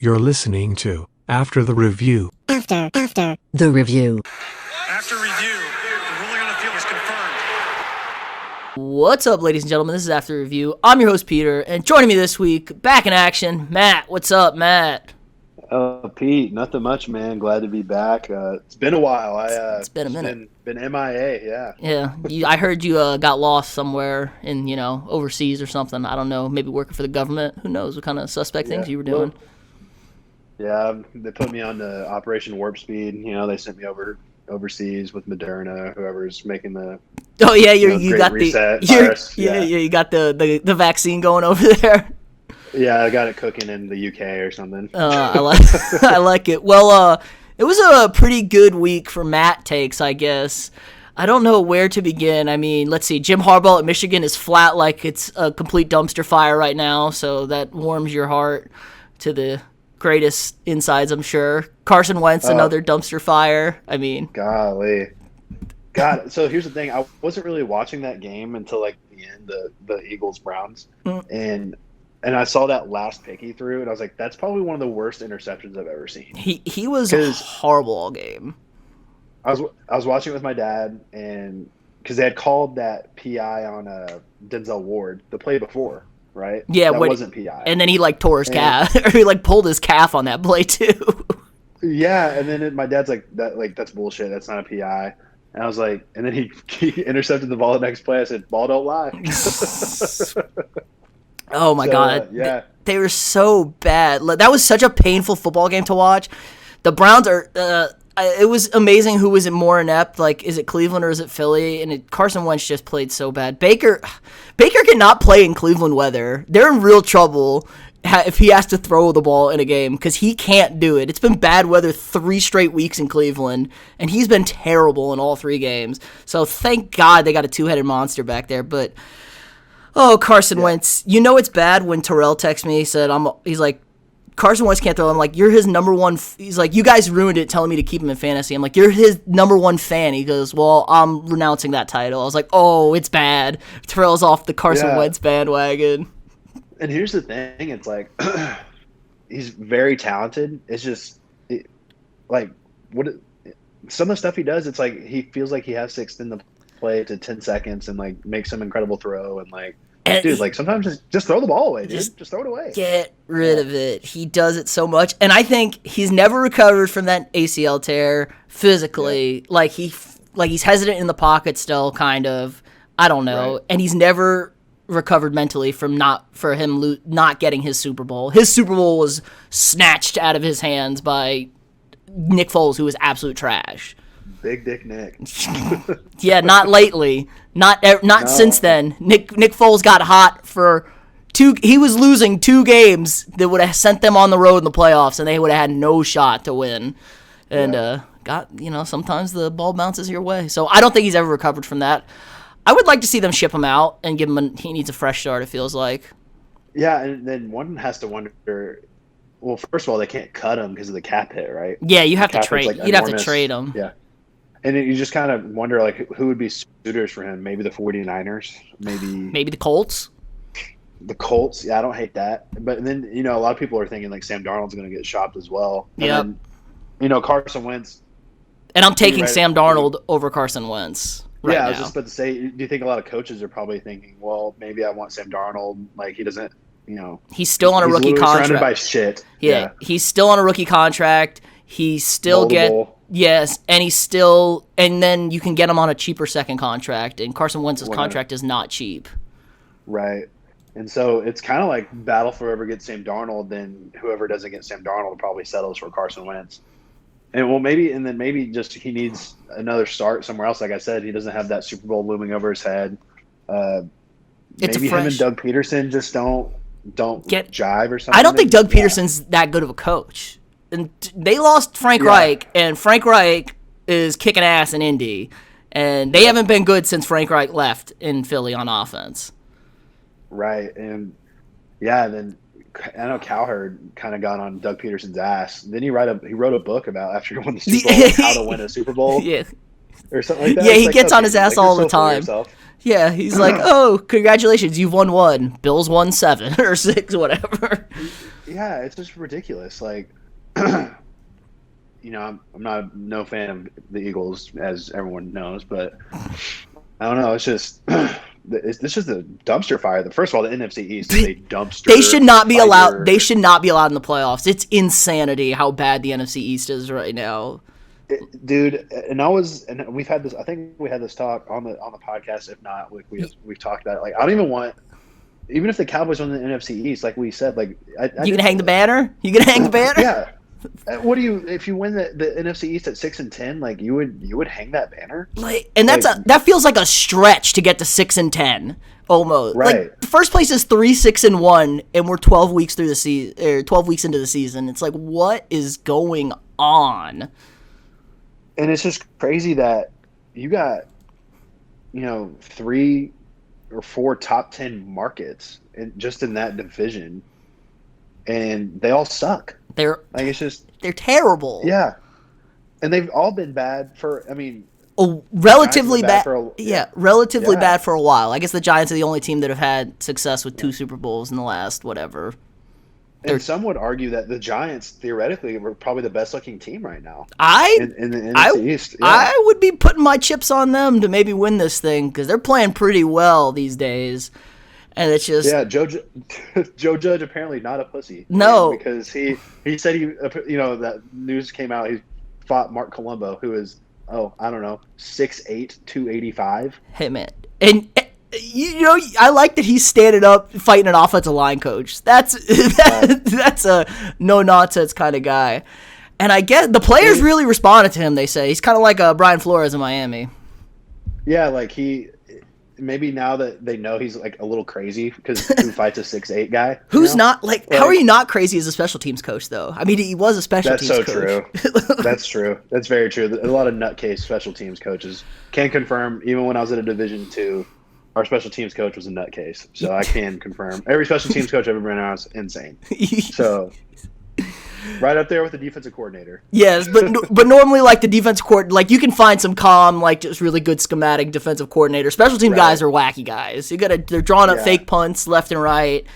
You're listening to After the Review. After the review. After review, the ruling on the field is confirmed. What's up, ladies and gentlemen? This is After the Review. I'm your host, Peter, and joining me this week, back in action, Matt. What's up, Matt? Pete, nothing much, man. Glad to be back. It's been a while. It's been a minute. Been MIA, yeah. Yeah, I heard you got lost somewhere in, overseas or something. I don't know, maybe working for the government. Who knows what kind of suspect things you were doing. Yeah, they put me on the Operation Warp Speed. They sent me overseas with Moderna, whoever's making the you got virus. You got the vaccine going over there. Yeah, I got it cooking in the UK or something. I like it. Well, it was a pretty good week for Matt takes, I guess. I don't know where to begin. I mean, let's see. Jim Harbaugh at Michigan is flat like it's a complete dumpster fire right now, so that warms your heart to the greatest insides, I'm sure. Carson Wentz, another dumpster fire. I mean, golly. God, so here's the thing. I wasn't really watching that game until like the end, the Eagles-Browns. And I saw that last pick he threw, and I was like, that's probably one of the worst interceptions I've ever seen. He was horrible all game. I was watching it with my dad, and because they had called that PI on Denzel Ward the play before, right? Yeah, that wasn't PI. And then he tore his calf, or he pulled his calf on that play too. Yeah, and then my dad's like, that's bullshit. That's not a PI. And I was like, and then he intercepted the ball the next play. I said, ball don't lie. Oh my God. Yeah. They were so bad. That was such a painful football game to watch. The Browns are, it was amazing who was more inept. Is it Cleveland or is it Philly? And Carson Wentz just played so bad. Baker cannot play in Cleveland weather. They're in real trouble if he has to throw the ball in a game because he can't do it. It's been bad weather 3 straight weeks in Cleveland, and he's been terrible in all 3 games. So thank God they got a 2-headed monster back there. But Carson Wentz. It's bad when Terrell texts me. He's like, Carson Wentz can't throw. I'm like, you're his number one. He's like, you guys ruined it telling me to keep him in fantasy. I'm like, you're his number one fan. He goes, well, I'm renouncing that title. I was like, oh, it's bad. Terrell's off the Carson Wentz bandwagon. And here's the thing. It's like, he's very talented. It's just, some of the stuff he does, it's like he feels like he has to extend the play to 10 seconds and make some incredible throw and sometimes just throw the ball away, dude. Just throw it away. Get rid of it. He does it so much, and I think he's never recovered from that ACL tear physically. Yeah. He's hesitant in the pocket still, kind of. I don't know, right. And he's never recovered mentally from not getting his Super Bowl. His Super Bowl was snatched out of his hands by Nick Foles, who was absolute trash. Big Dick Nick. Yeah, not lately. Not since then. Nick Foles got hot for 2. He was losing 2 games that would have sent them on the road in the playoffs, and they would have had no shot to win. And sometimes the ball bounces your way. So I don't think he's ever recovered from that. I would like to see them ship him out and give him he needs a fresh start, it feels like. Yeah, and then one has to wonder. Well, first of all, they can't cut him because of the cap hit, right? Yeah, you have to trade. You'd have to trade him. Yeah. And you just kind of wonder, who would be suitors for him? Maybe the 49ers? Maybe the Colts? The Colts? Yeah, I don't hate that. But then, a lot of people are thinking, Sam Darnold's going to get shopped as well. Yeah. Carson Wentz. And I'm taking Sam Darnold over Carson Wentz right now. I was just about to say, do you think a lot of coaches are probably thinking, well, maybe I want Sam Darnold. He doesn't, He's still on a rookie contract. Surrounded by shit. Yeah, he's still on a rookie contract. He still and then you can get him on a cheaper second contract, and Carson Wentz's contract is not cheap. Right. And so it's kind of like battle for whoever gets Sam Darnold, then whoever doesn't get Sam Darnold probably settles for Carson Wentz. And maybe just he needs another start somewhere else. Like I said, he doesn't have that Super Bowl looming over his head. Maybe him and Doug Peterson just don't jive or something. I don't think Doug Peterson's that good of a coach. And they lost Frank Reich, and Frank Reich is kicking ass in Indy, and they haven't been good since Frank Reich left in Philly on offense. Right, and then I know Cowherd kind of got on Doug Peterson's ass. Then he wrote a book about after he won the Super Bowl, how to win a Super Bowl, or something like that. Yeah, he gets on his ass all the time. Yeah, he's like, oh, congratulations, you've won 1. Bills won 7 or 6, whatever. yeah, it's just ridiculous. Like, I'm not no fan of the Eagles, as everyone knows, but I don't know. It's just this is a dumpster fire. First of all, the NFC East is a dumpster. They should not be allowed. fire. They should not be allowed in the playoffs. It's insanity how bad the NFC East is right now. Dude, and we've had this. I think we had this talk on the podcast. If not, we've talked about it. Like, I don't even want. Even if the Cowboys won the NFC East, like we said, like You can hang the banner. You can hang the banner. Yeah. What do you if you win the NFC East at 6-10? Like you would hang that banner? Like, and that feels like a stretch to get to 6-10 almost. Right. Like first place is 3-6-1, and we're 12 weeks through the season, or 12 weeks into the season. It's like, what is going on? And it's just crazy that you got 3 or 4 top 10 markets just in that division, and they all suck. They're terrible. Yeah, and they've all been bad for. I mean, relatively bad. Relatively Yeah. bad for a while. I guess the Giants are the only team that have had success with 2 Super Bowls in the last whatever. And some would argue that the Giants theoretically were probably the best looking team right now. In the NFC East. Yeah. I would be putting my chips on them to maybe win this thing because they're playing pretty well these days. And it's just Joe Judge apparently not a pussy. No, because he said that news came out. He fought Mark Colombo, who is 6'8", 285. Hey man, and I like that he's standing up fighting an offensive line coach. That's a no nonsense kind of guy. And I guess the players really responded to him. They say he's kind of like Brian Flores in Miami. Yeah, like maybe now that they know he's like a little crazy because who fights a 6'8" guy? Who's not like? How are you not crazy as a special teams coach though? I mean, he was a special teams coach. That's so true. That's true. That's very true. A lot of nutcase special teams coaches can confirm. Even when I was at a Division II, our special teams coach was a nutcase, so I can confirm. Every special teams coach I've ever been around is insane. So. Right up there with the defensive coordinator. Yes, but normally like the defensive court, like you can find some calm, like just really good schematic defensive coordinator. Special team guys are wacky guys. They're drawing up fake punts left and right.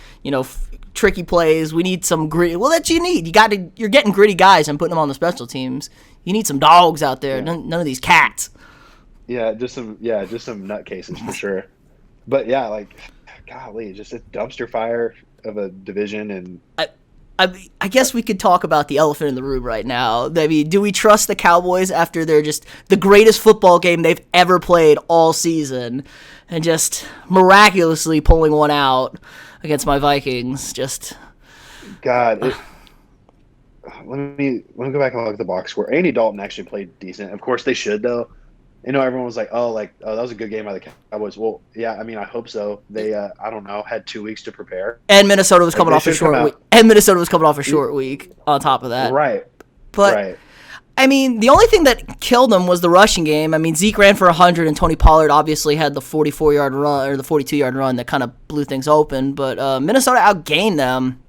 Tricky plays. We need some gritty. Well, that's what you need. You're getting gritty guys and putting them on the special teams. You need some dogs out there. Yeah. None of these cats. Yeah, just some nutcases for sure. But yeah, like, golly, just a dumpster fire of a division and. I guess we could talk about the elephant in the room right now. I mean, do we trust the Cowboys after they're just the greatest football game they've ever played all season and just miraculously pulling one out against my Vikings? God, let me go back and look at the box score. Andy Dalton actually played decent. Of course, they should though. Everyone was like, oh, that was a good game by the Cowboys. Well, yeah, I mean, I hope so. They, I don't know, had 2 weeks to prepare. And Minnesota was coming off a short week. And Minnesota was coming off a short week on top of that. Right. But, right. I mean, the only thing that killed them was the rushing game. I mean, Zeke ran for 100, and Tony Pollard obviously had the 44-yard run, or the 42-yard run that kind of blew things open. But Minnesota outgained them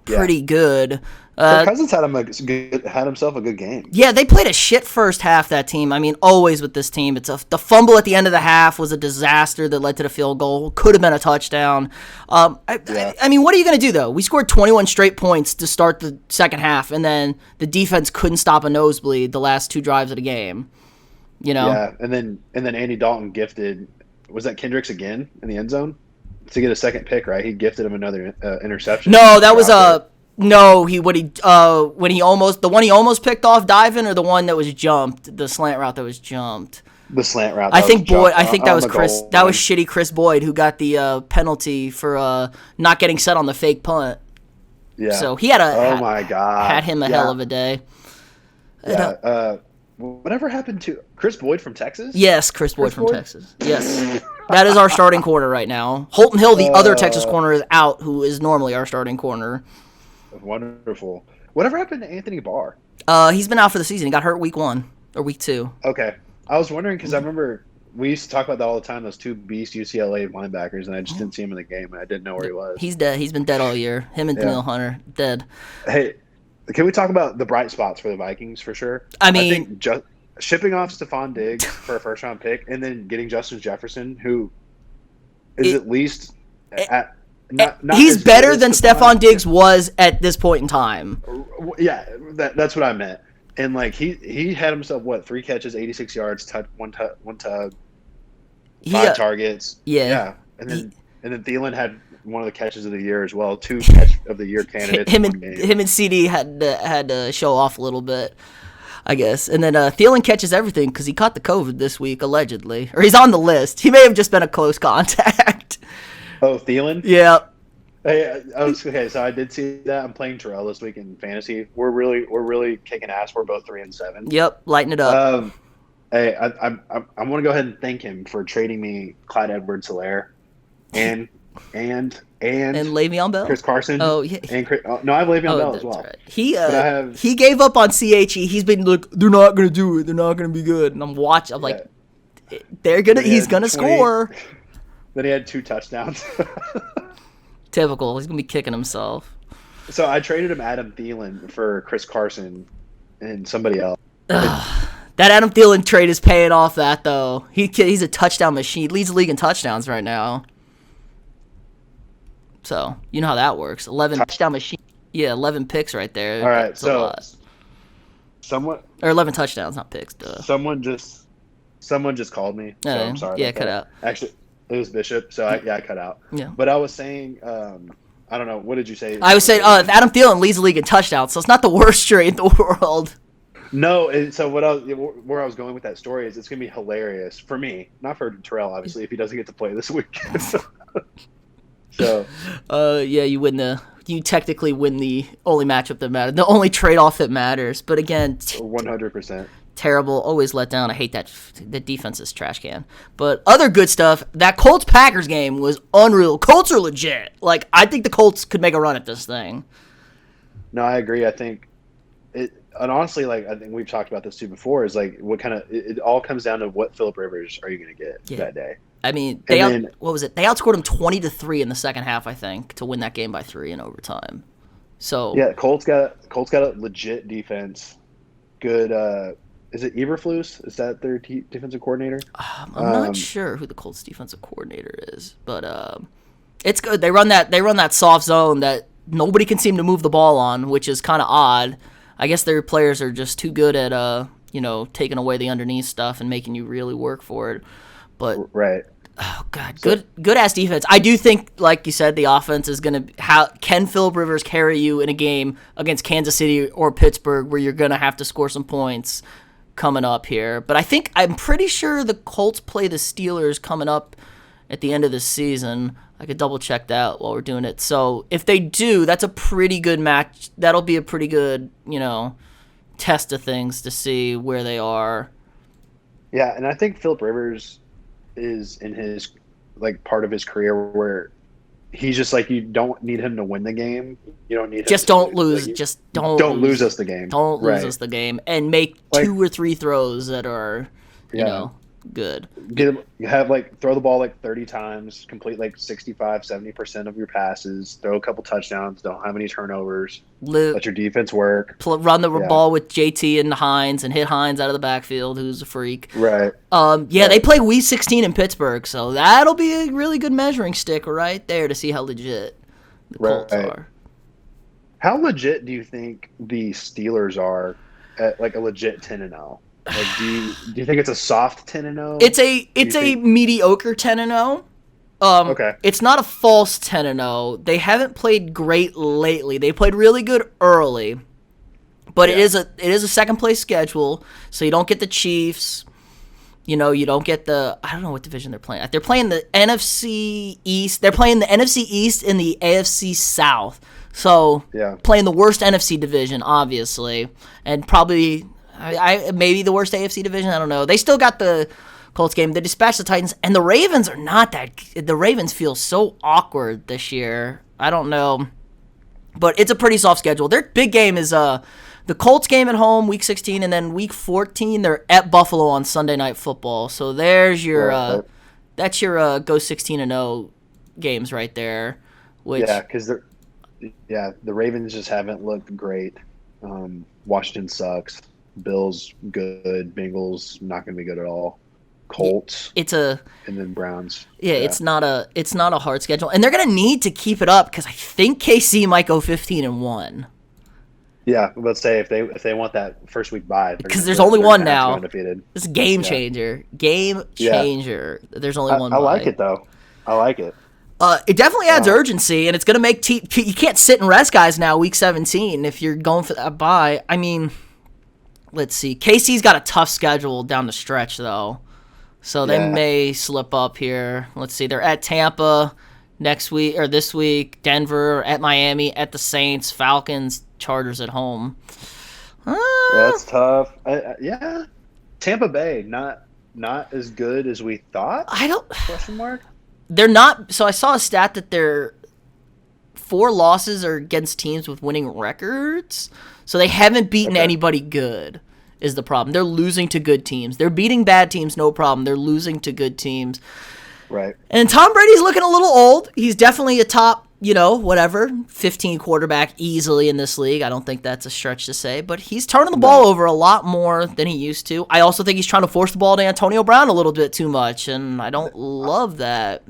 pretty good. Cousins had himself a good game. Yeah, they played a shit first half, that team. I mean, always with this team. The fumble at the end of the half was a disaster that led to the field goal. Could have been a touchdown. I mean, what are you going to do, though? We scored 21 straight points to start the second half, and then the defense couldn't stop a nosebleed the last 2 drives of the game. Yeah, and then Andy Dalton gifted, was that Kendricks again in the end zone? To get a second pick, right? He gifted him another interception. No, that was No, the one he almost picked off diving, or the one that was jumped, the slant route that was jumped. The slant route. I think that was Chris. That was shitty Chris Boyd who got the penalty for not getting set on the fake punt. Yeah. So he had had him a hell of a day. Yeah. Whatever happened to Chris Boyd from Texas? Yes, Chris Boyd from Texas. Yes. That is our starting corner right now. Holton Hill, the other Texas corner, is out, who is normally our starting corner. Wonderful. Whatever happened to Anthony Barr? He's been out for the season. He got hurt week 1 or week 2. Okay. I was wondering because I remember we used to talk about that all the time, those 2 beast UCLA linebackers, and I just didn't see him in the game, and I didn't know where he was. He's dead. He's been dead all year. Him and Daniel Hunter, dead. Hey, can we talk about the bright spots for the Vikings for sure? I mean, shipping off Stephon Diggs for a first-round pick and then getting Justin Jefferson, who is at least Not he's as better good as than Stephon. Stephon Diggs was at this point in time. Yeah, that's what I meant. And like he had himself 3 catches, 86 yards, one tug, 5 targets. Yeah. Yeah, and then Thielen had one of the catches of the year as well. 2 catch of the year candidates. Him in one game. and CD had to show off a little bit, I guess. And then Thielen catches everything because he caught the COVID this week allegedly, or he's on the list. He may have just been a close contact. Oh, Thielen. Yeah. Hey, okay. So I did see that. I'm playing Terrell this week in fantasy. We're really kicking ass. We're both 3-7. Yep, lighten it up. Hey, I want to go ahead and thank him for trading me Clyde Edwards-Helaire and Le'Veon Bell, Chris Carson. Oh yeah. And no, I have Le'Veon Bell as well. Right. He gave up on CHE. He's been they're not gonna do it. They're not gonna be good. And I'm watching. I'm like, they're gonna. He's gonna score. Then he had 2 touchdowns. Typical. He's gonna be kicking himself. So I traded him Adam Thielen for Chris Carson and somebody else. That Adam Thielen trade is paying off. That though, he's a touchdown machine. Leads the league in touchdowns right now. So you know how that works. 11 touchdown machine. Yeah, 11 picks right there. All right, That's so 11 touchdowns, not picks. Duh. Someone just called me. So I'm sorry. Yeah, cut out. Actually, it was Bishop. So I cut out. Yeah. But I was saying, I don't know. What did you say? I was saying, if Adam Thielen leads the league in touchdowns, so it's not the worst trade in the world. No, so where I was going with that story is it's gonna be hilarious for me, not for Terrell, obviously, if he doesn't get to play this week. So, yeah, you technically win the only matchup that matters, the only trade-off that matters. But again, 100%. Terrible, always let down. I hate that. The defense is trash can. But other good stuff, that Colts-Packers game was unreal. Colts are legit. Like, I think the Colts could make a run at this thing. No, I agree. I think and honestly, like, I think we've talked about this too before, is like what kind of it all comes down to what Phillip Rivers are you going to get that day. I mean, what was it? They outscored him 20-3 in the second half, I think, to win that game by 3 in overtime. So yeah, Colts got a legit defense. Good. Is it Eberflus? Is that their defensive coordinator? I'm not sure who the Colts defensive coordinator is, but it's good. They run that soft zone that nobody can seem to move the ball on, which is kind of odd. I guess their players are just too good at taking away the underneath stuff and making you really work for it. But right. Oh God, good ass defense. I do think, like you said, the offense is gonna. Can Phillip Rivers carry you in a game against Kansas City or Pittsburgh where you're gonna have to score some points coming up here? But I'm pretty sure the Colts play the Steelers coming up at the end of the season. I could double check that while we're doing it. So if they do, that's a pretty good match. That'll be a pretty good, test of things to see where they are. Yeah, and I think Phillip Rivers is in his part of his career where he's just like, you don't need him to win the game. You don't need just him don't lose. Just don't lose us the game. Don't lose us the game, and make 2 or 3 throws that are good. Throw the ball 30 times, complete 65-70% of your passes, throw a couple touchdowns, don't have any turnovers, let your defense work, run the ball with JT and Hines and hit Hines out of the backfield, who's a freak. Right. They play Week 16 in Pittsburgh, so that'll be a really good measuring stick right there to see how legit the Colts are. How legit do you think the Steelers are at a legit 10-0? Do you think it's a soft 10-0? It's a mediocre 10-0. Okay. It's not a false 10-0. They haven't played great lately. They played really good early, but it is a second place schedule, so you don't get the Chiefs. You don't get the, I don't know what division they're playing. They're playing the NFC East. They're playing the NFC East and the AFC South. So playing the worst NFC division, obviously, and probably. Maybe the worst AFC division. I don't know. They still got the Colts game. They dispatched the Titans, and the Ravens are not that. The Ravens feel so awkward this year. I don't know, but it's a pretty soft schedule. Their big game is the Colts game at home, Week 16, and then Week 14 they're at Buffalo on Sunday Night Football. So there's your that's your go 16-0 games right there. Which because the Ravens just haven't looked great. Washington sucks. Bills good, Bengals not going to be good at all. Colts, It's a and then Browns. yeah. It's not a hard schedule, and they're gonna need to keep it up because I think KC might go 15-1. Yeah, let's say if they want that first week bye, Because there's only one now. Undefeated. It's a game changer. Game changer. There's only one. I like it though. I like it. It definitely adds urgency, and it's going to make you can't sit and rest guys now, week 17, if you're going for that bye. I mean, let's see. KC's got a tough schedule down the stretch, though, so they may slip up here. Let's see. They're at Tampa next week or this week, Denver, at Miami, at the Saints, Falcons, Chargers at home. That's tough. Yeah, Tampa Bay not as good as we thought. I don't. Question mark. They're not. So I saw a stat that their 4 losses are against teams with winning records. So they haven't beaten anybody good is the problem. They're losing to good teams. They're beating bad teams, no problem. They're losing to good teams. Right. And Tom Brady's looking a little old. He's definitely a top, 15 quarterback easily in this league. I don't think that's a stretch to say, but he's turning the ball over a lot more than he used to. I also think he's trying to force the ball to Antonio Brown a little bit too much, and I don't love that.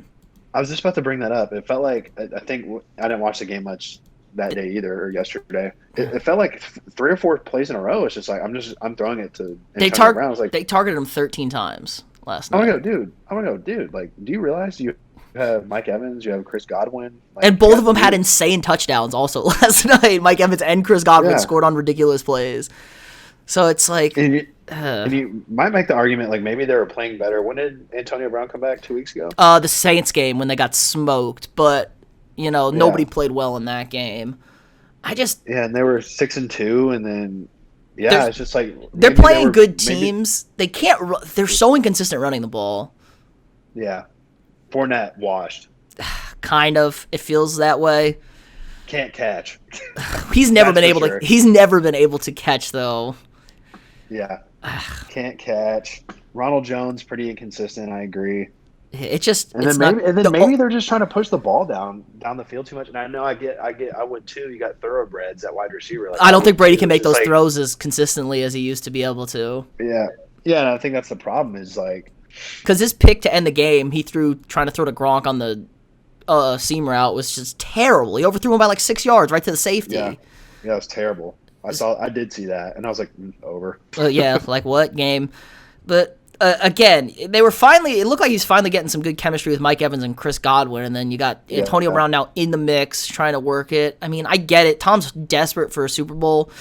I was just about to bring that up. It felt like I think I didn't watch the game much that day either or yesterday. It felt like 3 or 4 plays in a row. It's just like I'm throwing it to Antonio Brown. Like, they targeted him 13 times last night. I'm gonna go, dude. Like, do you realize you have Mike Evans, you have Chris Godwin, and both of them had insane touchdowns also last night. Mike Evans and Chris Godwin scored on ridiculous plays. So it's like, and you might make the argument like maybe they were playing better. When did Antonio Brown come back? 2 weeks ago. The Saints game when they got smoked, but nobody played well in that game. And they were 6-2, and then it's just like they're playing good teams. They can't. They're so inconsistent running the ball. Yeah, Fournette washed. Kind of. It feels that way. Can't catch. He's never been able to. He's never been able to catch though. Yeah, can't catch. Ronald Jones pretty inconsistent. I agree. It just and then maybe they're just trying to push the ball down the field too much. And I know I would too. You got thoroughbreds at wide receiver. Like, I don't think Brady can make those throws as consistently as he used to be able to. Yeah, and I think that's the problem. Is like because his pick to end the game, he threw trying to throw to Gronk on the seam route was just terrible. He overthrew him by like 6 yards right to the safety. Yeah, it was terrible. I did see that, and I was like, over. Like what game? But again, it looked like he's finally getting some good chemistry with Mike Evans and Chris Godwin, and then you got Antonio Brown now in the mix trying to work it. I mean, I get it. Tom's desperate for a Super Bowl.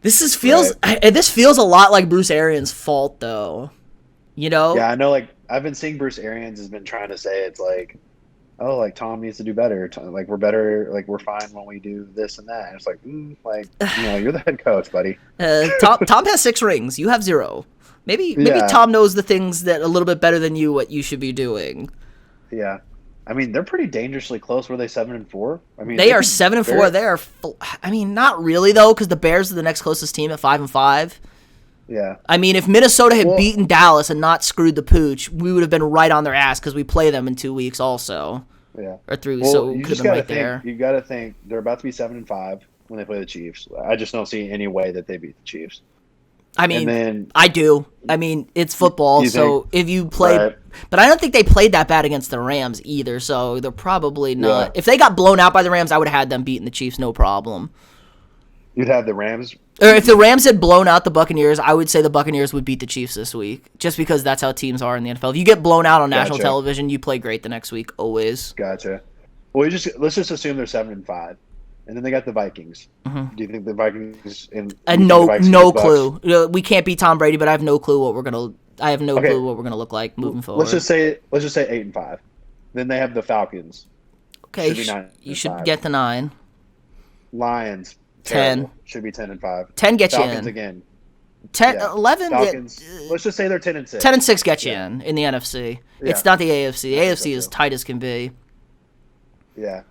This feels a lot like Bruce Arians' fault, though. Yeah, I know. Like I've been seeing Bruce Arians has been trying to say it's like, oh, like Tom needs to do better. Like we're better. Like we're fine when we do this and that. And it's like, you're the head coach, buddy. Tom has 6 rings. You have 0. Maybe Tom knows the things that a little bit better than you what you should be doing. Yeah, I mean they're pretty dangerously close. Were they 7-4? I mean they are 7-4. They are. I mean, not really though, because the Bears are the next closest team at 5-5. Yeah. I mean, if Minnesota had beaten Dallas and not screwed the pooch, we would have been right on their ass because we play them in 2 weeks also. Yeah. Or 3 weeks, so we could have been right there. You got to think they're about to be 7-5 when they play the Chiefs. I just don't see any way that they beat the Chiefs. I mean, I do. I mean, it's football, so if you play... Right. But I don't think they played that bad against the Rams either, so they're probably not... Yeah. If they got blown out by the Rams, I would have had them beating the Chiefs, no problem. You'd have the Rams... Or if the Rams had blown out the Buccaneers, I would say the Buccaneers would beat the Chiefs this week, just because that's how teams are in the NFL. If you get blown out on national television, you play great the next week, always. Gotcha. Well, let's just assume they're 7-5, and then they got the Vikings. Mm-hmm. Do you think the Vikings? No clue. We can't beat Tom Brady, but I have no clue what we're gonna. I have no clue what we're gonna look like moving forward. Let's just say 8-5. Then they have the Falcons. Okay, you should get to 9. Lions. 10. Should be 10-5. 10 gets you in. Falcons again. 11. Falcons. Let's just say they're 10-6. 10-6 gets you in the NFC. Yeah. It's not the AFC. The AFC is tight as can be. Yeah,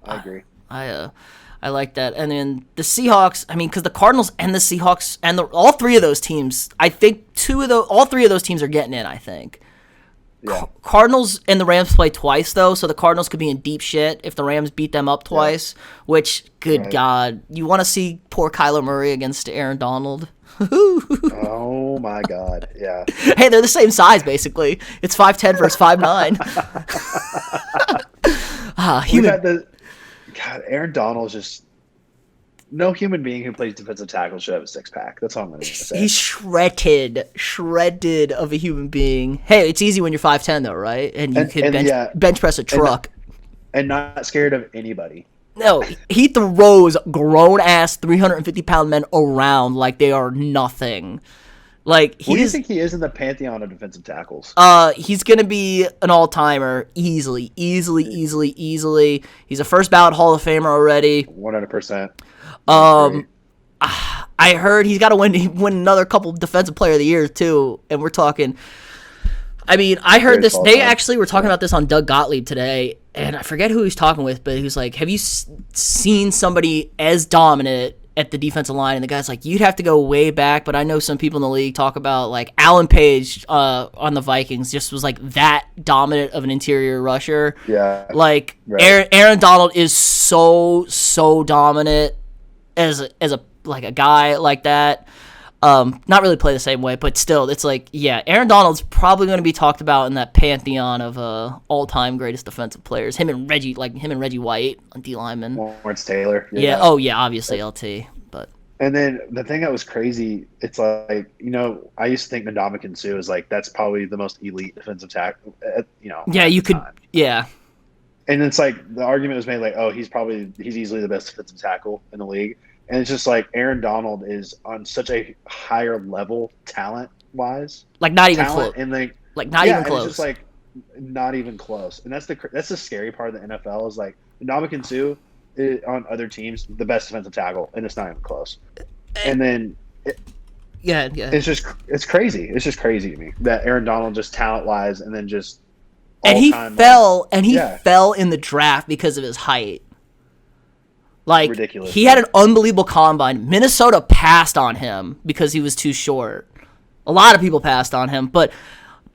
I agree. I like that. And then the Seahawks. I mean, because the Cardinals and the Seahawks and all 3 of those teams. I think all 3 of those teams are getting in. I think. Yeah. Cardinals and the Rams play twice, though, so the Cardinals could be in deep shit if the Rams beat them up twice, which, God, you want to see poor Kyler Murray against Aaron Donald? Oh my God. Yeah. Hey, they're the same size basically. It's 5'10" versus 5'9". We've Human. had God, Aaron Donald's just no human being who plays defensive tackle should have a six pack. That's all I'm gonna say. He's shredded of a human being. Hey, it's easy when you're 5'10" though, right? And you can bench press a truck. And not scared of anybody. No, he throws grown-ass 350-pound men around like they are nothing. Like What do you think he is in the pantheon of defensive tackles? He's gonna be an all-timer easily. He's a first ballot Hall of Famer already. 100%. I heard he's got to win another couple Defensive Player of the Year too, and we're talking. I mean, I heard this. They actually were talking about this on Doug Gottlieb today, and I forget who he was talking with, but he was like, "Have you seen somebody as dominant at the defensive line?" And the guy's like, "You'd have to go way back, but I know some people in the league talk about like Alan Page on the Vikings just was like that dominant of an interior rusher. Yeah, like right. Aaron Donald is so dominant as a like a guy like that." Not really play the same way, but still, it's like, yeah, Aaron Donald's probably going to be talked about in that pantheon of all-time greatest defensive players. Him and Reggie White on D lineman. Lawrence Taylor. Yeah. Oh yeah, obviously LT. But and then the thing that was crazy, it's like, I used to think Ndamukong Suh is like that's probably the most elite defensive tackle. Yeah, you could. Time. Yeah. And it's like the argument was made like, oh, he's easily the best defensive tackle in the league. And it's just like Aaron Donald is on such a higher level talent wise, like not even close, and not even close. It's just like not even close, and that's the scary part of the NFL is like Ndamukong Suh is, on other teams, the best defensive tackle, and it's not even close. And then it's crazy. It's just crazy to me that Aaron Donald just talent wise, and then just he fell in the draft because of his height. Like, ridiculous. He had an unbelievable combine. Minnesota passed on him because he was too short. A lot of people passed on him, but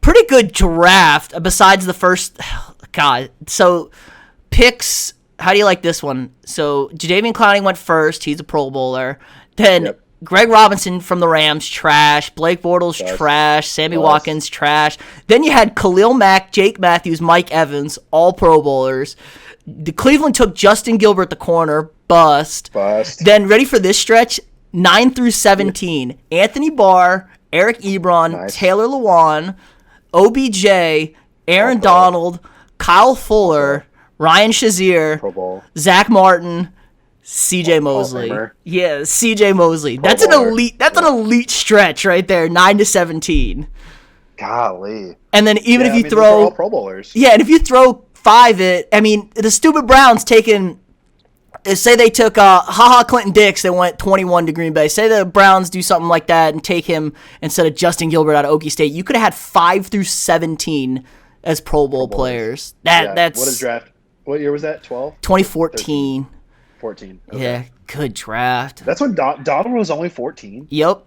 pretty good draft besides the first. God. So, picks, how do you like this one? So, Jadeveon Clowney went first. He's a Pro Bowler. Then Greg Robinson from the Rams, trash. Blake Bortles, trash. Sammy Watkins, trash. Then you had Khalil Mack, Jake Matthews, Mike Evans, all Pro Bowlers. The Cleveland took Justin Gilbert, the corner, bust. Then, ready for this stretch? 9 through 17. Anthony Barr, Eric Ebron, Taylor Lewan, OBJ, Aaron Donald, Kyle Fuller, Ryan Shazier, Zach Martin, CJ Mosley. Yeah, CJ Mosley. That's an elite stretch right there, 9 to 17. Golly. And then if you throw those are all Pro Bowlers. Yeah, and if you throw the stupid Browns say they took Clinton Dix that went 21 to Green Bay. Say the Browns do something like that and take him instead of Justin Gilbert out of Okie State. You could have had 5 through 17 as Pro Bowl players. That's what is draft? What year was that? 12? 2014. 14. Okay. Yeah, good draft. That's when Donald was only 14. Yep.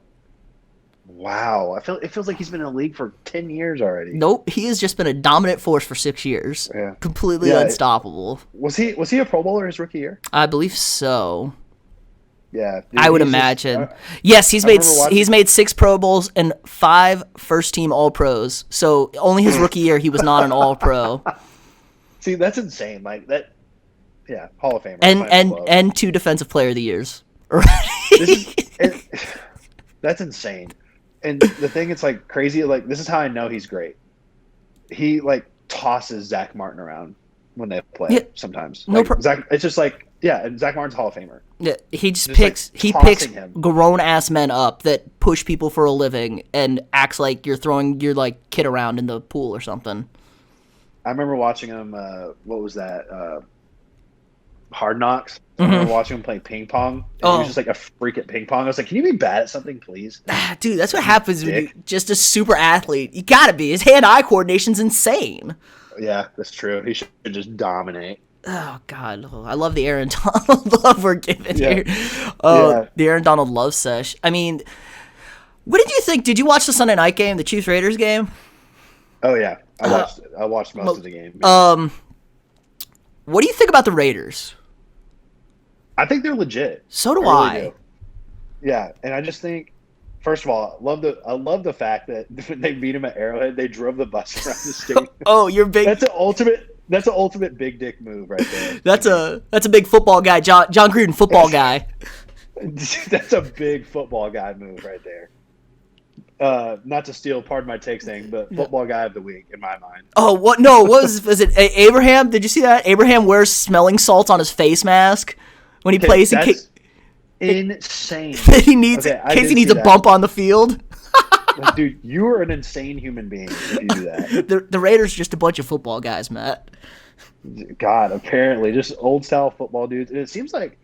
Wow, it feels like he's been in the league for 10 years already. Nope, he has just been a dominant force for 6 years. Yeah. Completely unstoppable. Was he a Pro Bowler his rookie year? I believe so. Yeah, I would imagine. Yes, he's made 6 Pro Bowls and 5 first team All Pros. So only his rookie year he was not an All Pro. See, that's insane. Like that. Yeah, Hall of Famer. And 2 Defensive Player of the Years. That's insane. And the thing, it's like crazy. Like, this is how I know he's great. He like tosses Zach Martin around when they play sometimes. Like, Zach, it's just like, and Zach Martin's a Hall of Famer. Yeah, he picks grown ass men up that push people for a living and acts like you're throwing your like kid around in the pool or something. I remember watching him. What was that? Hard Knocks. I remember watching him play ping pong. He was just like a freak at ping pong. I was like, can you be bad at something, please? Dude, that's what happens when you're just a super athlete. You gotta be. His hand-eye coordination's insane. Yeah, that's true. He should just dominate. Oh, God. I love the Aaron Donald love we're giving here. The Aaron Donald love sesh. I mean, what did you think? Did you watch the Sunday night game, the Chiefs-Raiders game? Oh, yeah. I watched most of the game. What do you think about the Raiders? I think they're legit. So do I. Really do. Yeah, and I just think First of all, I love the fact that when they beat him at Arrowhead, they drove the bus around the stadium. Oh, you're big. That's an ultimate big dick move right there. That's a big football guy, John Gruden, football guy. That's a big football guy move right there. Not to steal, pardon my takes thing, but football guy of the week in my mind. Oh, what? No, was it Abraham? Did you see that? Abraham wears smelling salts on his face mask when he plays. That's insane. He needs in case he needs a bump on the field. Like, dude, you are an insane human being if you do that. The Raiders are just a bunch of football guys, Matt. God, apparently, just old style football dudes. And it seems like,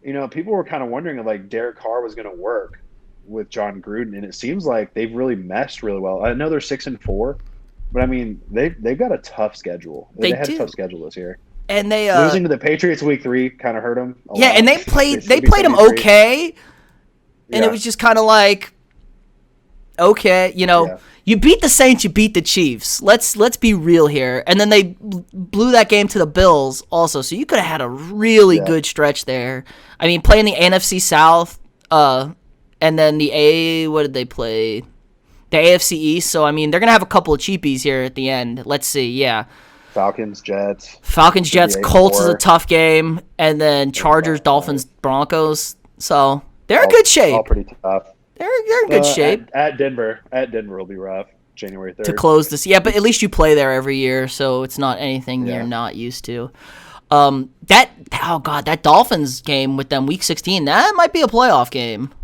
people were kind of wondering if like Derek Carr was going to work with John Gruden, and it seems like they've really meshed really well. I know they're 6-4, but I mean they've got a tough schedule. They had a tough schedule this year. And they losing to the Patriots week 3 kind of hurt them. Yeah, and they played them okay, and it was just kind of like, okay, you beat the Saints, you beat the Chiefs. Let's be real here. And then they blew that game to the Bills also, so you could have had a really good stretch there. I mean, playing the NFC South, and then what did they play? The AFC East. So I mean, they're gonna have a couple of cheapies here at the end. Let's see, yeah. Falcons, Jets, Colts is a tough game, and then Chargers, Dolphins, Broncos. So they're in good shape. All pretty tough. They're in good shape. At Denver will be rough. January 3rd. To close this. Yeah, but at least you play there every year, so it's not anything you're not used to. That Dolphins game with them week 16, that might be a playoff game.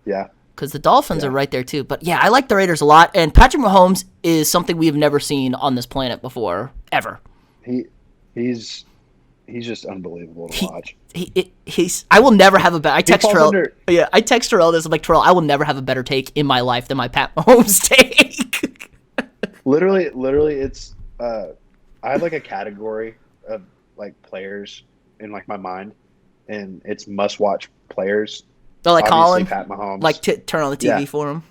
Yeah. Because the Dolphins are right there too. But yeah, I like the Raiders a lot, and Patrick Mahomes is something we have never seen on this planet before, ever. He's just unbelievable to watch. I will never have a better. I text Terrell. I text Terrell this. I'm like, Terrell, I will never have a better take in my life than my Pat Mahomes take. literally, it's. I have like a category of like players in like my mind, and it's must-watch players. Oh, like obviously Colin? Pat Mahomes. Like turn on the TV for him?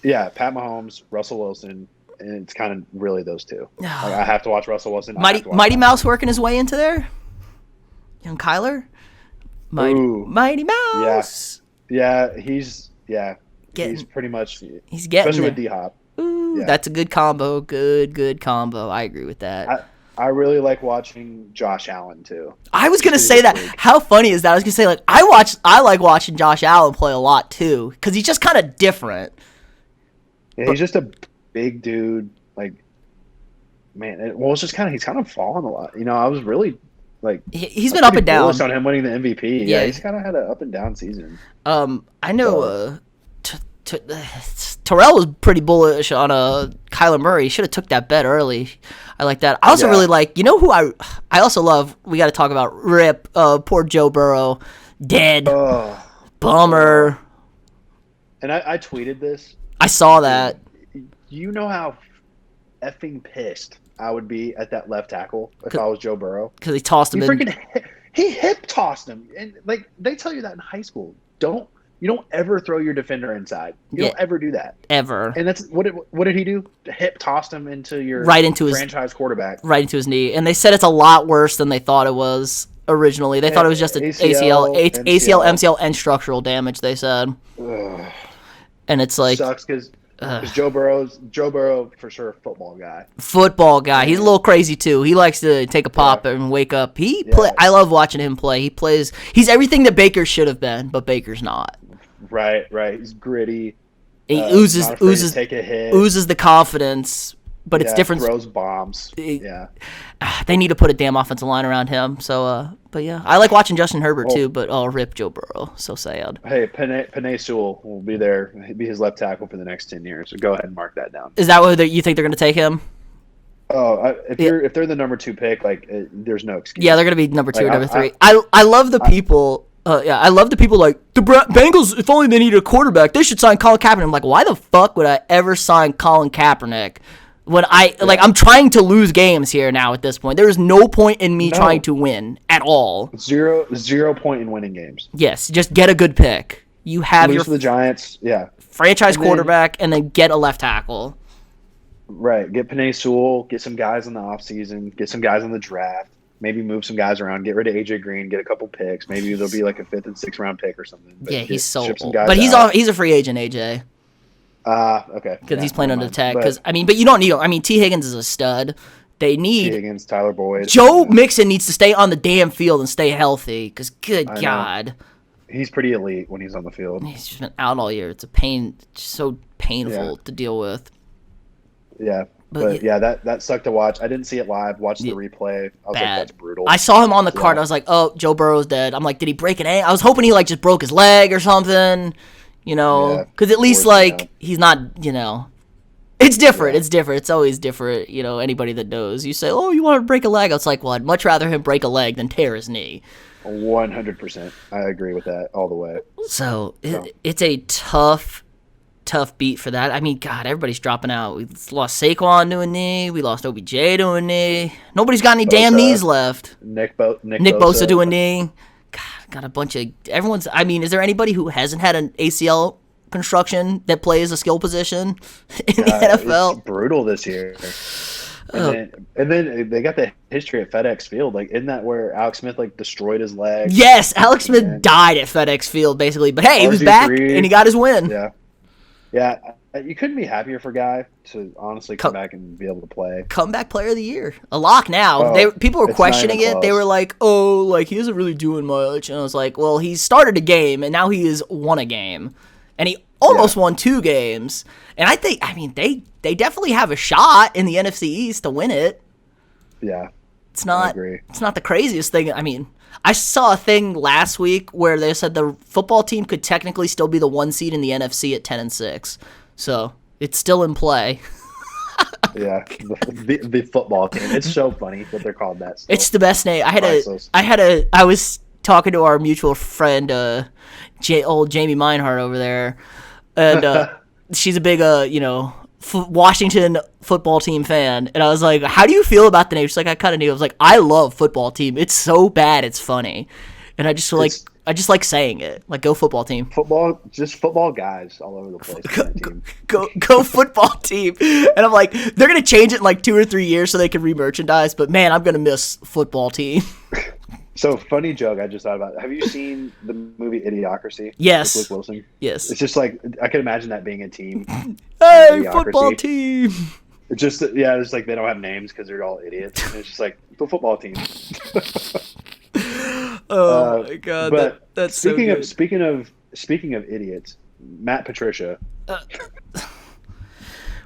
Yeah, Pat Mahomes, Russell Wilson, and it's kind of really those two. Like, I have to watch Russell Wilson. Mighty Mouse working his way into there? Young Kyler? Mighty Mouse. Yeah, he's pretty much. He's getting especially there. with D-Hop. Ooh, that's a good combo. Good combo. I agree with that. I really like watching Josh Allen too. I was gonna say that. How funny is that? I was gonna say like I like watching Josh Allen play a lot too because he's just kind of different. Yeah, he's just a big dude. Like, man, it's just he's kind of fallen a lot. I was really like he's been up and down. On him winning the MVP. Yeah, he's kind of had an up and down season. I know. Terrell was pretty bullish on Kyler Murray. He should have took that bet early. I like that. I also really like, who I also love, we got to talk about Rip, poor Joe Burrow, dead, bummer. And I tweeted this. I saw that. You know how effing pissed I would be at that left tackle if I was Joe Burrow? Because he tossed him in. He hip tossed him. And like they tell you that in high school. You don't ever throw your defender inside. You don't ever do that. Ever. And that's what did he do? Hip tossed him into your franchise quarterback. Right into his knee. And they said it's a lot worse than they thought it was originally. They thought it was just an ACL, MCL, and structural damage, they said. Ugh. And it's like sucks because Joe Burrow for sure football guy. He's a little crazy too. He likes to take a pop and wake up. I love watching him play. He's everything that Baker should have been, but Baker's not. Right. He's gritty. He oozes take a hit. Oozes the confidence, but it's different. Throws bombs. They need to put a damn offensive line around him. So, but yeah, I like watching Justin Herbert too. But rip Joe Burrow. So sad. Hey, Penei Sewell will be there. He'll be his left tackle for the next 10 years. So go ahead and mark that down. Is that what you think they're going to take him? Oh, if they're the number 2 pick, there's no excuse. Yeah, they're going to be number 2 or number 3. I love the people. I love the people like the Bengals. If only they needed a quarterback, they should sign Colin Kaepernick. I'm like, why the fuck would I ever sign Colin Kaepernick when I'm trying to lose games here now at this point? There is no point in me trying to win at all. Zero point in winning games. Yes, just get a good pick. You have lose to the Giants. Yeah, franchise quarterback, and then get a left tackle. Right, get Penei Sewell, get some guys in the offseason, get some guys in the draft. maybe move some guys around, get rid of AJ Green, get a couple picks. Maybe there'll be like a 5th and 6th round pick or something. But Yeah, he's so ship some old. guys But out. he's a free agent, AJ. Okay. Because he's playing never under mind. tag. But Because but you don't need him. I mean, T. Higgins is a stud. They T. need Higgins, Tyler Boyd. Joe Mixon needs to stay on the damn field and stay healthy. Because good I know. God, He's pretty elite when he's on the field. he's just been out all year. It's a pain, so painful to deal with. Yeah. But But yeah, that sucked to watch. I didn't see it live. Watched the replay. I was like, Bad. that's brutal. I saw him on the card. I was like, oh, Joe Burrow's dead. I'm like, did he break an ankle? I was hoping he like just broke his leg or something. You know, Yeah, because at least unfortunately, like he's not. You know, it's different. Yeah. It's different. It's always different. You know, anybody that knows, you say, oh, you want to break a leg? It's like, well, I'd much rather him break a leg than tear his knee. 100%. I agree with that all the way. So it's a tough beat for that. I mean, God, everybody's dropping out. We lost Saquon to a knee. We lost OBJ to a knee. Nobody's got any damn Bosa. knees left. Nick Nick Bosa to a knee. God, got a bunch of everyone's. I mean, is there anybody who hasn't had an ACL construction that plays a skill position in the NFL? It's brutal this year. And then they got the history at FedEx Field. Like, isn't that where Alex Smith like destroyed his leg? Yes, Alex Smith died at FedEx Field basically, but hey, he was back RG3. and he got his win. Yeah. You couldn't be happier for Guy to honestly come back and be able to play. Comeback player of the year, a lock now. Oh, People were it's not questioning even it. They close. were like, "Oh, like he isn't really doing much." And I was like, "Well, he started a game and now he has won a game, and he almost won 2 games." And I mean, they definitely have a shot in the NFC East to win it. Yeah, It's not. I agree. It's not the craziest thing. I mean, I saw a thing last week where they said the football team could technically still be the 1 seed in the NFC at 10-6. So it's still in play. Yeah, the football team. It's so funny that they're called that. Still. It's the best name. Priceless. I was talking to our mutual friend, old Jamie Meinhardt over there, and she's a big, Washington football team fan. And I was like, "How do you feel about the name?" She's like, "I kind of knew." I was like, "I love football team. It's so bad, it's funny," and I just like saying it. Like, go football team. Football guys all over the place. on that team. Go football team. And I'm like, they're gonna change it in like 2 or 3 years so they can re-merchandise. But man, I'm gonna miss football team. So funny joke I just thought about. Have you seen the movie Idiocracy? Yes. With Luke Wilson. Yes. It's just like I can imagine that being a team. Hey, Idiocracy. football team. It's just it's like they don't have names because they're all idiots. And it's just like the football team. Oh my god, But that's so good. speaking of idiots, Matt Patricia.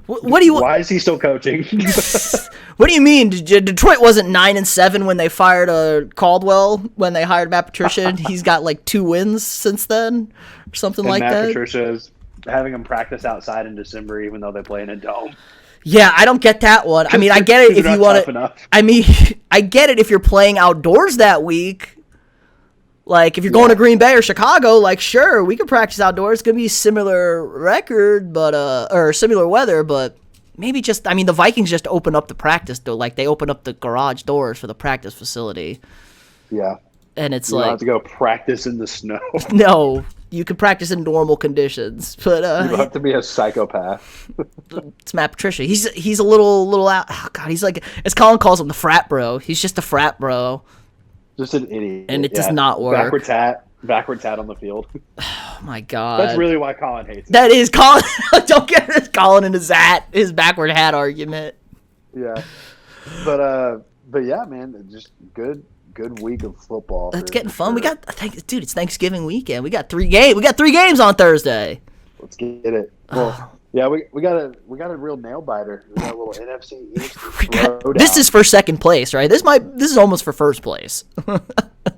What do you? Why is he still coaching? What do you mean? Detroit wasn't 9-7 when they fired Caldwell when they hired Matt Patricia. He's got like 2 wins since then, or something And like Matt that. Patricia's having them practice outside in December, even though they play in a dome. Yeah, I don't get that one. I mean, I get it if They're you not want tough to. enough. I mean, I get it if you're playing outdoors that week. Like, if you're going to Green Bay or Chicago, like, sure, we could practice outdoors. It's going to be similar record, but, or similar weather, but maybe just, I mean, the Vikings just open up the practice, though. Like, they open up the garage doors for the practice facility. Yeah. And it's You don't like, have to go practice in the snow. no, you can practice in normal conditions, but, You don't have to be a psychopath. it's Matt Patricia. He's a little out. Oh, God, he's like, as Colin calls him, the frat bro. He's just a frat bro. Just an idiot. And it does not work. Backward tat on the field. Oh, my God. That's really why Colin hates it. That is Colin. Don't get this Colin in his backward hat argument. Yeah. But yeah, man, just good week of football. It's getting fun. Sure. Dude, it's Thanksgiving weekend. We got 3 games. We got 3 games on Thursday. Let's get it. Well, yeah, we got a real nail biter. We got a little NFC East. This is for second place, right? This is almost for first place.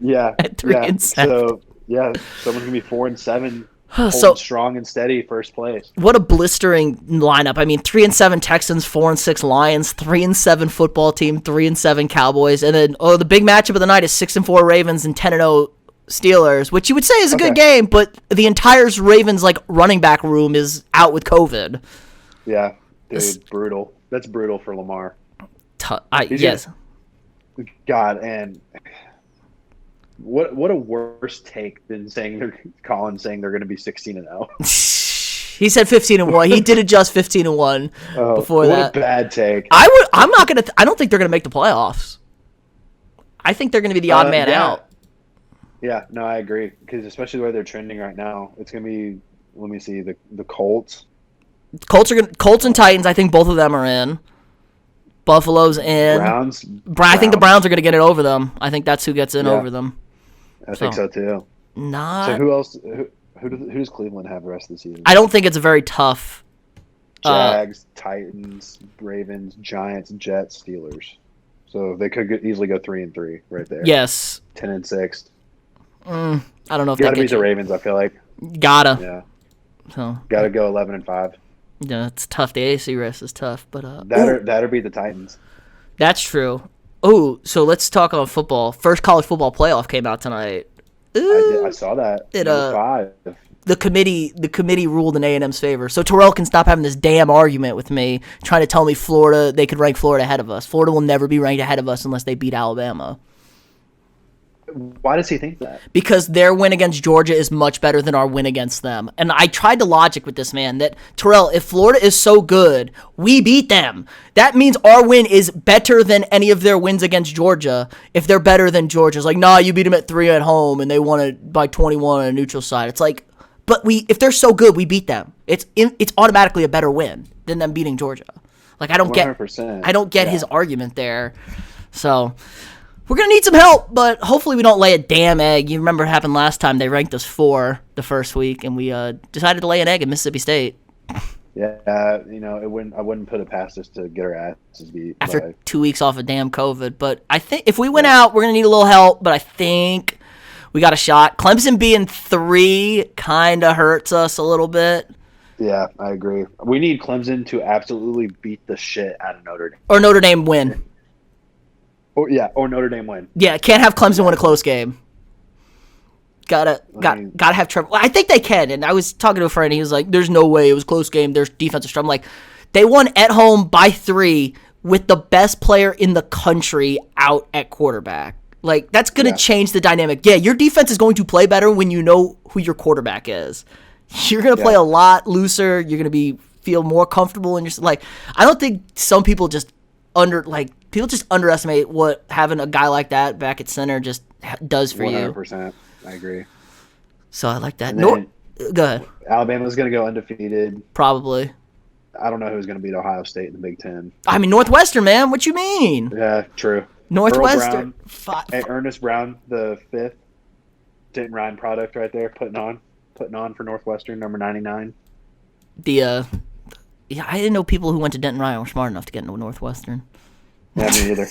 Yeah. At 3-7. So yeah, someone's gonna be 4-7. So strong and steady first place. What a blistering lineup. I mean, 3-7 Texans, 4-6 Lions, 3-7 football team, 3-7 Cowboys, and then the big matchup of the night is 6-4 Ravens and 10-0 Steelers, which you would say is a good game, but the entire Ravens like running back room is out with COVID. Yeah, dude, brutal. That's brutal for Lamar. Yes. God, and what a worse take than Colin saying they're going to be 16-0. He said 15-1. He did adjust 15-1 before that. What a bad take. I don't think they're gonna make the playoffs. I think they're going to be the odd man out. Yeah, no, I agree. Because especially the way they're trending right now, it's going to be. Let me see the Colts. Colts and Titans. I think both of them are in. Buffalo's in. Browns. I think the Browns are going to get it over them. I think that's who gets in over them. I think so too. Not. So who else? Who does Cleveland have the rest of the season? I don't think it's a very tough. Jags, Titans, Ravens, Giants, Jets, Steelers. So they could easily go 3-3 right there. Yes. 10-6. I don't know if gotta beat the Ravens. I feel like. Gotta. Yeah. So. Gotta go 11-5. Yeah, it's tough. The AFC rest is tough, but that'll beat the Titans. That's true. Oh, so let's talk about football. First college football playoff came out tonight. I saw that. It 5. The committee ruled in A&M's favor. So Terrell can stop having this damn argument with me, trying to tell me they could rank Florida ahead of us. Florida will never be ranked ahead of us unless they beat Alabama. Why does he think that? Because their win against Georgia is much better than our win against them. And I tried to logic with this man that, Terrell, if Florida is so good, we beat them. That means our win is better than any of their wins against Georgia if they're better than Georgia's. Like, nah, you beat them at 3 at home and they won it by 21 on a neutral side. It's like, but if they're so good, we beat them. It's automatically a better win than them beating Georgia. Like, I don't 100%. get his argument there. So we're going to need some help, but hopefully we don't lay a damn egg. You remember what happened last time. They ranked us 4 the first week, and we decided to lay an egg at Mississippi State. Yeah, I wouldn't put it past us to get our asses beat. After 2 weeks off of damn COVID. But I think if we win out, we're going to need a little help, but I think we got a shot. Clemson being 3 kind of hurts us a little bit. Yeah, I agree. We need Clemson to absolutely beat the shit out of Notre Dame. Or Notre Dame win. Or Notre Dame win. Yeah, can't have Clemson win a close game. Gotta have Trevor. I think they can. And I was talking to a friend. He was like, "There's no way it was a close game. There's defensive strength." I'm like, they won at home by 3 with the best player in the country out at quarterback. Like, that's gonna change the dynamic. Yeah, your defense is going to play better when you know who your quarterback is. You're gonna play a lot looser. You're gonna feel more comfortable in your like. I don't think some people just underestimate what having a guy like that back at center just does for 100%, you. 100%. I agree. So I like that. Go ahead. Alabama's going to go undefeated. Probably. I don't know who's going to beat Ohio State in the Big Ten. I mean, Northwestern, man. What you mean? Yeah, true. Northwestern. Ernest Brown, the 5th Denton Ryan product right there, putting on for Northwestern, number 99. Yeah, I didn't know people who went to Denton Ryan were smart enough to get into Northwestern. Yeah, me either.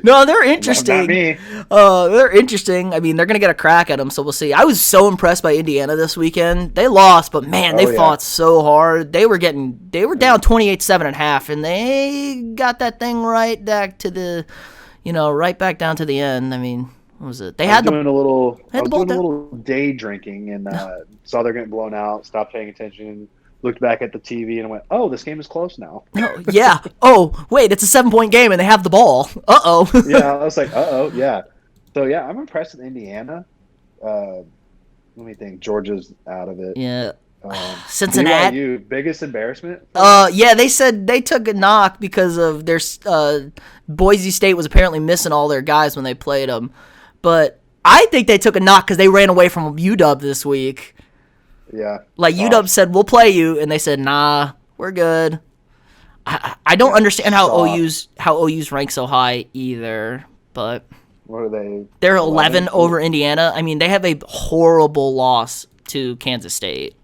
No, they're interesting. Not me. They're interesting. I mean, they're going to get a crack at them, so we'll see. I was so impressed by Indiana this weekend. They lost, but man, they fought so hard. They were down 28-7.5, and they got that thing right back to the, right back down to the end. I mean, what was it? I was doing a little day drinking and saw they're getting blown out, stopped paying attention. Looked back at the TV and went, "Oh, this game is close now." Oh, yeah. Oh, wait, it's a 7-point game and they have the ball. Uh-oh. Yeah, I was like, uh-oh, yeah. So, yeah, I'm impressed with Indiana. Let me think. Georgia's out of it. Yeah. Cincinnati. BYU, biggest embarrassment? Yeah, they said they took a knock because of their Boise State was apparently missing all their guys when they played them. But I think they took a knock because they ran away from UW this week. Yeah. Like, UW said, we'll play you, and they said, nah, we're good. I don't understand how OU's rank so high either, but what are they? They're 11 over Indiana. I mean, they have a horrible loss to Kansas State.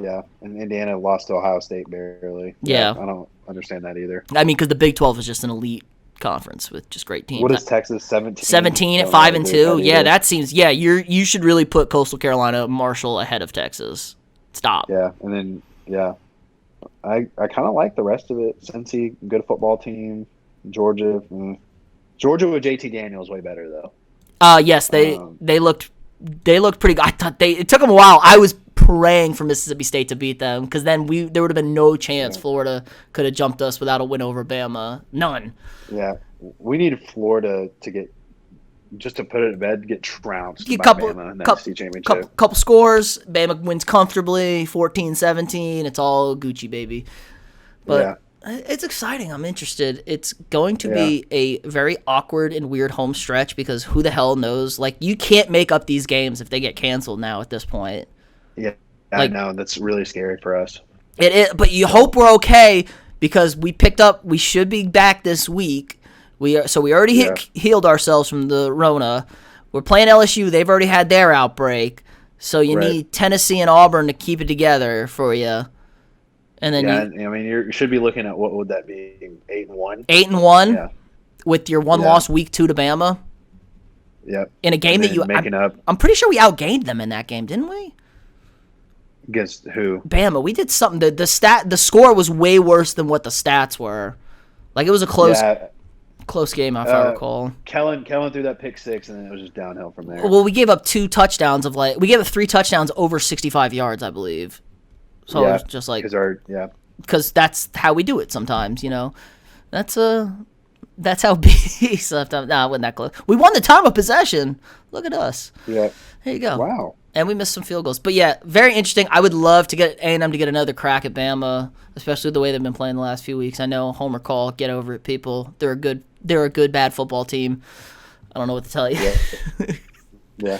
Yeah, and Indiana lost to Ohio State barely. Yeah. I don't understand that either. I mean, because the Big 12 is just an elite conference with just great teams. What is Texas? 17? 17 at 5-2. Yeah, that seems. Yeah, you should really put Coastal Carolina, Marshall ahead of Texas. Stop. Yeah, and then I kind of like the rest of it. Cincy, good football team. Georgia with JT Daniels way better though. Yes, they looked pretty good. I thought it took them a while. I was praying for Mississippi State to beat them because then there would have been no chance Florida could have jumped us without a win over Bama. None. Yeah, we need Florida to get, just to put it to bed, get trounced by Bama in the SEC championship. Couple scores. Bama wins comfortably, 14-17. It's all Gucci, baby. But It's exciting. I'm interested. It's going to be a very awkward and weird home stretch because who the hell knows? Like, you can't make up these games if they get canceled now at this point. Yeah, Like, I know. That's really scary for us. It is, but you hope we're okay because we picked up. We should be back this week. We already healed ourselves from the Rona. We're playing LSU. They've already had their outbreak. So you need Tennessee and Auburn to keep it together for you. And then you should be looking at what would that be? 8-1. 8-1. Yeah. With your one loss week 2 to Bama. Yep. In a game that I'm pretty sure we outgained them in that game, didn't we? Against who? Bama. We did something. The score was way worse than what the stats were. Like, it was a close game, if I recall. Kellen threw that pick 6, and then it was just downhill from there. Well, we gave up 2 touchdowns we gave up 3 touchdowns over 65 yards, I believe. So it was just like, because that's how we do it sometimes, you know. That's how beast left up. Nah, I wasn't that close. We won the time of possession. Look at us. Yeah. There you go. Wow. And we missed some field goals. But yeah, very interesting. I would love to get A&M to get another crack at Bama, especially the way they've been playing the last few weeks. I know, Homer Call, get over it, people. They're a good bad football team. I don't know what to tell you. Yeah.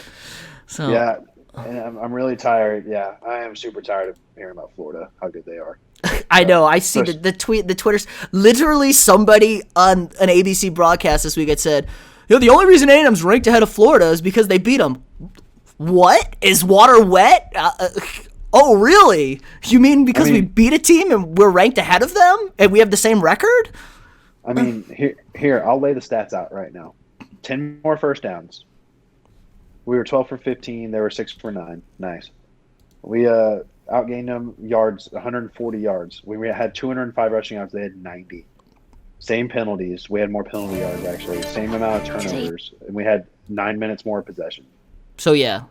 So yeah. I'm really tired. Yeah, I am super tired of hearing about Florida, how good they are. I know. I see the Twitters. Literally, somebody on an ABC broadcast this week had said, the only reason A&M's ranked ahead of Florida is because they beat them. What? Is water wet? Oh, really? You mean because we beat a team and we're ranked ahead of them and we have the same record? I mean, here, I'll lay the stats out right now. 10 more first downs. We were 12 for 15. They were 6 for 9. Nice. We outgained them yards, 140 yards. We had 205 rushing yards. They had 90. Same penalties. We had more penalty yards, actually. Same amount of turnovers. And we had 9 minutes more possession. So, yeah.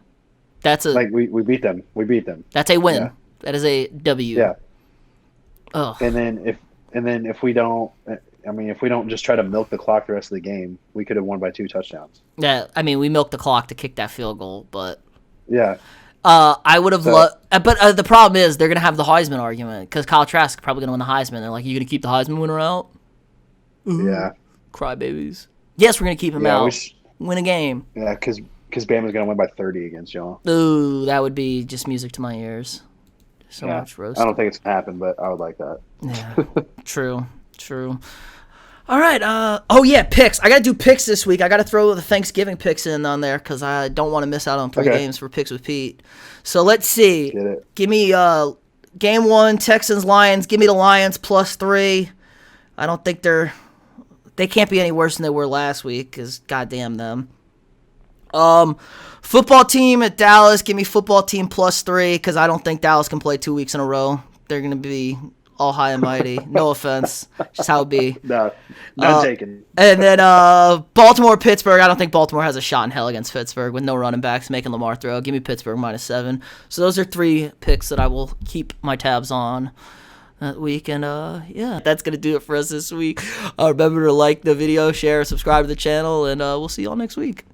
That's we beat them. We beat them. That's a win. Yeah. That is a W. Yeah. Oh. And then if we don't just try to milk the clock the rest of the game, we could have won by 2 touchdowns. Yeah, I mean, we milked the clock to kick that field goal, but yeah. I would have loved, but the problem is they're gonna have the Heisman argument because Kyle Trask is probably gonna win the Heisman. They're like, "You gonna keep the Heisman winner out?" Ooh, yeah. Crybabies. Yes, we're gonna keep him out. Win a game. Yeah, because Bama's gonna win by 30 against y'all. Ooh, that would be just music to my ears. So much roast. I don't think it's gonna happen, but I would like that. Yeah. True. All right. Picks. I got to do picks this week. I got to throw the Thanksgiving picks in on there because I don't want to miss out on 3 games for Picks with Pete. So let's see. Get it. Give me game 1, Texans-Lions. Give me the Lions +3. I don't think they can't be any worse than they were last week because goddamn them. Football team at Dallas. Give me football team +3 because I don't think Dallas can play 2 weeks in a row. They're going to be all high and mighty. No offense. Just how it be. No, none taken. And then Baltimore-Pittsburgh. I don't think Baltimore has a shot in hell against Pittsburgh with no running backs making Lamar throw. Give me Pittsburgh -7. So those are 3 picks that I will keep my tabs on that week. And that's going to do it for us this week. Remember to like the video, share, subscribe to the channel, and we'll see y'all next week.